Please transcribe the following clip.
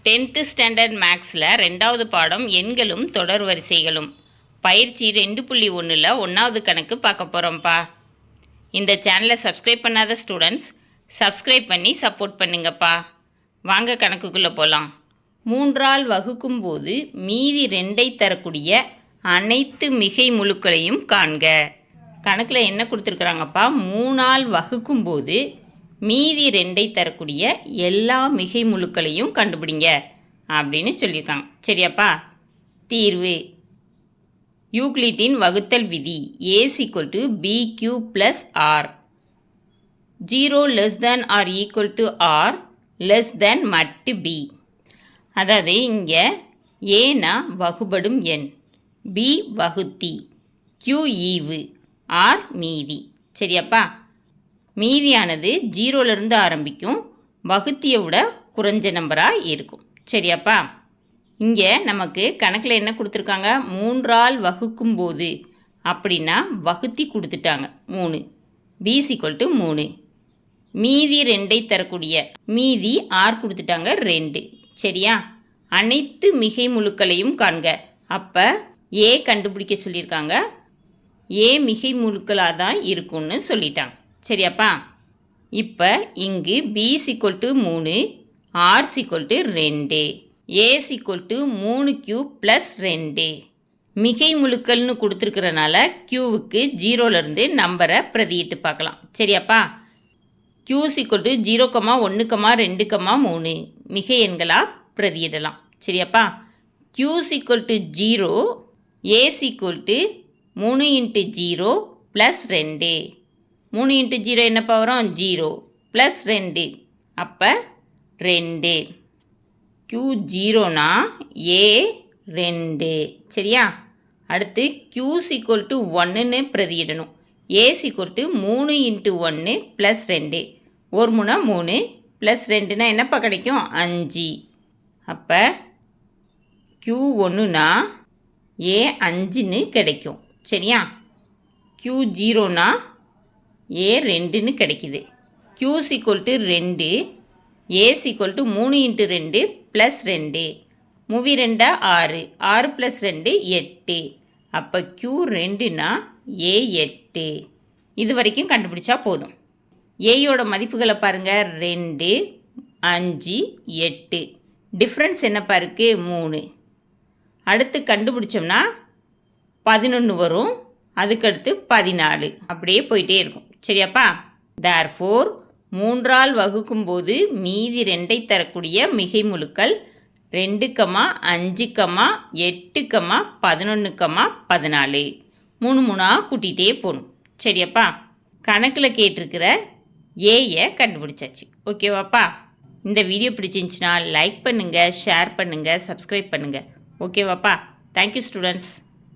10th standard மேக்ஸில் 2வது பாடம் எண்களும் தொடர் வரிசைகளும் பயிற்சி 2.1ல் 1வது கணக்கு பார்க்க போகிறோம்ப்பா. இந்த சேனலை சப்ஸ்கிரைப் பண்ணாத ஸ்டூடெண்ட்ஸ் சப்ஸ்கிரைப் பண்ணி சப்போர்ட் பண்ணுங்கப்பா. வாங்க கணக்குக்குள்ளே போகலாம். 3ஆல் வகுக்கும்போது மீதி 2ஐ தரக்கூடிய அனைத்து மிகை முழுக்களையும் காண்க. கணக்கில் என்ன கொடுத்துருக்குறாங்கப்பா, 3ஆல் வகுக்கும்போது மீதி 2ஐ தரக்கூடிய எல்லா மிகை முழுக்களையும் கண்டுபிடிங்க அப்படின்னு சொல்லியிருக்காங்க. சரியாப்பா? தீர்வு: யூக்ளிட்டின் வகுத்தல் விதி a=bq + r. 0 <= r <= மட்டு b. அதாவது இங்கே ஏனா வகுபடும் எண், b வகுத்தி, q ஈவு, r மீதி. சரியாப்பா? மீதியானது 0லேருந்து ஆரம்பிக்கும், வகுத்தியை விட குறைஞ்ச நம்பராக இருக்கும். சரியாப்பா? இங்கே நமக்கு கணக்கில் என்ன கொடுத்துருக்காங்க, 3ஆல் வகுக்கும்போது அப்படின்னா வகுத்தி கொடுத்துட்டாங்க 3, b = 3. மீதி 2ஐ தரக்கூடிய மீதி r கொடுத்துட்டாங்க 2. சரியா? அனைத்து மிகை முழுக்களையும் காண்க. அப்போ a கண்டுபிடிக்க சொல்லியிருக்காங்க, a மிகை முழுக்களாக தான் இருக்கும்னு சொல்லிட்டாங்க. சரியாப்பா? இப்போ இங்கு b = 3, r = 2, a = 3q + 2. மிகை முழுக்கள்னு கொடுத்துருக்கிறனால க்யூவுக்கு 0லேருந்து நம்பரை பிரதியிட்டு பார்க்கலாம். சரியாப்பா? q = 0, 1, 2, 3 மிகை எண்களாக பிரதியிடலாம். சரியாப்பா? q = 0, a = 3 × 0 + 2. 3 × 0 என்னப்பா வரும், 0 + 2, அப்போ 2. q 0னா a 2. சரியா? அடுத்து q = 1ன்னு பிரதியிடணும். a = 3 × 1 + 2. 1 3 3 + 2னா என்னப்பா கிடைக்கும், 5. அப்போ q 1னா a 5ன்னு கிடைக்கும். சரியா? q 0னா a 2ன்னு கிடைக்குது. q = 2, a = 3 × 2 + 2. 2 6, 6 + 2 8. அப்போ q 2னா a 8. இது வரைக்கும் கண்டுபிடிச்சா போதும். ஏயோட மதிப்புகளை பாருங்கள், 2, 5, 8. டிஃப்ரென்ஸ் என்னப்பா இருக்குது, 3. அடுத்து கண்டுபிடிச்சோம்னா 11 வரும், அதுக்கடுத்து 14, அப்படியே போயிட்டே இருக்கும். சரியாப்பா? therefore 3ஆல் வகுக்கும்போது மீதி 2ஐ தரக்கூடிய மிகை முழுக்கள் 2, 5, 8, 11, 14. 3 3ஆக கூட்டிகிட்டே போகணும். சரியாப்பா? கணக்கில் கேட்டிருக்கிற ஏயை கண்டுபிடிச்சாச்சு. ஓகேவாப்பா? இந்த வீடியோ பிடிச்சிருந்துச்சுன்னா லைக் பண்ணுங்கள், ஷேர் பண்ணுங்கள், சப்ஸ்கிரைப் பண்ணுங்கள். ஓகேவாப்பா? Thank you students.